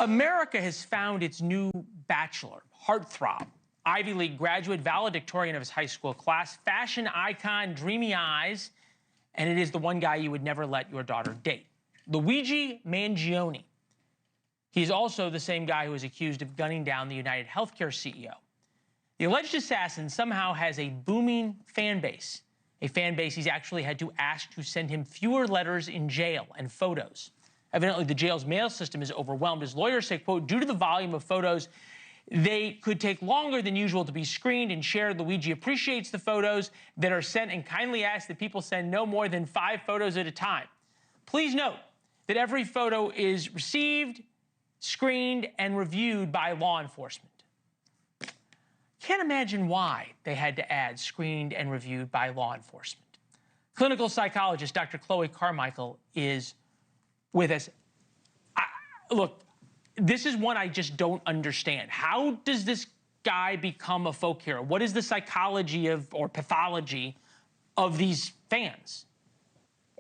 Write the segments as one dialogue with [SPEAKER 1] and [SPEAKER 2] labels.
[SPEAKER 1] America has found its new bachelor, heartthrob, Ivy League graduate, valedictorian of his high school class, fashion icon, dreamy eyes, and it is the one guy you would never let your daughter date, Luigi Mangione. He's also the same guy who was accused of gunning down the United Healthcare CEO. The alleged assassin somehow has a booming fan base, a fan base he's actually had to ask to send him fewer letters in jail and photos. Evidently, the jail's mail system is overwhelmed. His lawyers say, quote, due to the volume of photos, they could take longer than usual to be screened and shared. Luigi appreciates the photos that are sent and kindly asks that people send no more than 5 photos at a time. Please note that every photo is received, screened, and reviewed by law enforcement. Can't imagine why they had to add screened and reviewed by law enforcement. Clinical psychologist Dr. Chloe Carmichael is with us. Look, this is one I just don't understand. How does this guy become a folk hero? What is the psychology or pathology of these fans?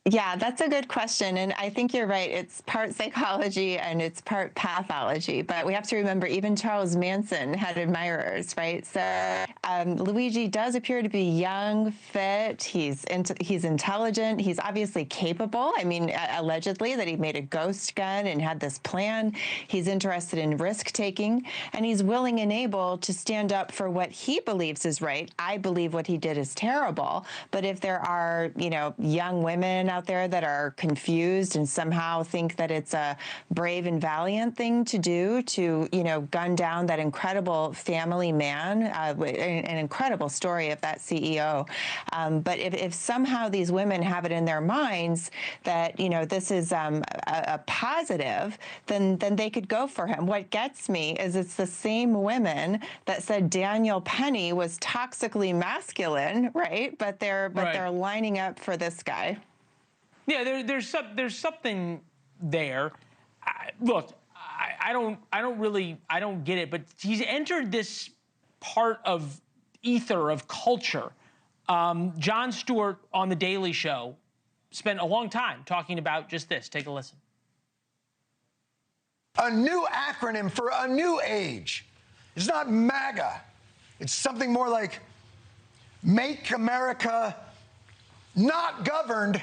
[SPEAKER 2] Yeah, that's a good question. And I think you're right. It's part psychology and it's part pathology. But we have to remember even Charles Manson had admirers, right? So Luigi does appear to be young, fit. He's intelligent. He's obviously capable. I mean, allegedly that he made a ghost gun and had this plan. He's interested in risk taking and he's willing and able to stand up for what he believes is right. I believe what he did is terrible. But if there are, young women out there that are confused and somehow think that it's a brave and valiant thing to do to, gun down that incredible family man, an incredible story of that CEO. But if somehow these women have it in their minds that, this is a positive, then they could go for him. What gets me is it's the same women that said Daniel Penny was toxically masculine, right? But they're lining up for this guy.
[SPEAKER 1] Yeah, there's something there. Look, I don't get it, but he's entered this part of ether of culture. Jon Stewart on The Daily Show spent a long time talking about just this. Take a listen.
[SPEAKER 3] A new acronym for a new age. It's not MAGA. It's something more like Make America Not Governed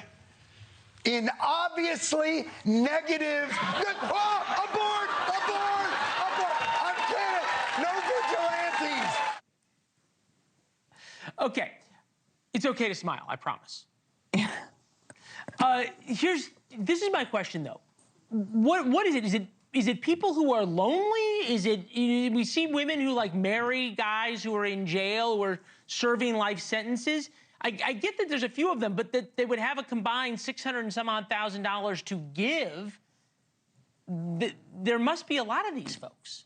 [SPEAKER 3] in Obviously Negative. Oh, abort! I'm kidding. No vigilantes.
[SPEAKER 1] Okay, it's okay to smile. I promise. This is my question though. What is it? Is it people who are lonely? We see women who marry guys who are in jail or serving life sentences. I get that there's a few of them, but that they would have a combined $600 and some odd thousand to give. There must be a lot of these folks.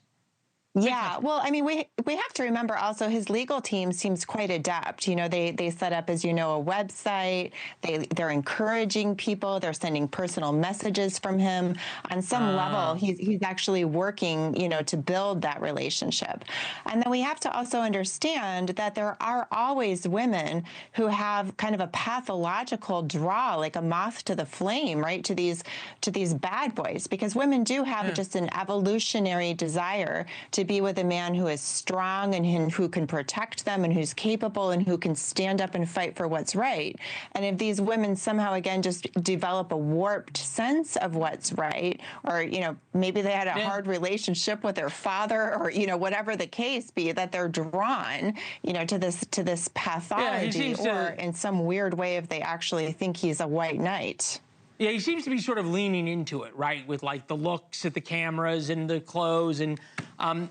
[SPEAKER 2] Yeah, well, I mean, we have to remember also his legal team seems quite adept. They set up, as you know, a website. They're encouraging people. They're sending personal messages from him. On some level, he's actually working, to build that relationship. And then we have to also understand that there are always women who have kind of a pathological draw, like a moth to the flame, right, to these bad boys, because women do have just an evolutionary desire to be with a man who is strong and who can protect them and who's capable and who can stand up and fight for what's right. And if these women somehow, again, just develop a warped sense of what's right, or, maybe they had a hard relationship with their father or, whatever the case be, that they're drawn, to this pathology, or in some weird way if they actually think he's a white knight.
[SPEAKER 1] Yeah, he seems to be sort of leaning into it, right? With the looks at the cameras and the clothes and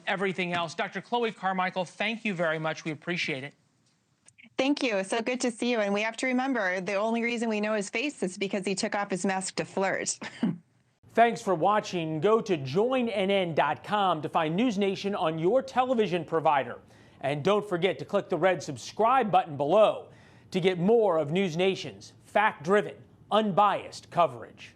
[SPEAKER 1] everything else. Dr. Chloe Carmichael, thank you very much. We appreciate it.
[SPEAKER 2] Thank you. So good to see you. And we have to remember the only reason we know his face is because he took off his mask to flirt.
[SPEAKER 1] Thanks for watching. Go to joinnn.com to find News Nation on your television provider. And don't forget to click the red subscribe button below to get more of News Nation's fact-driven, unbiased coverage.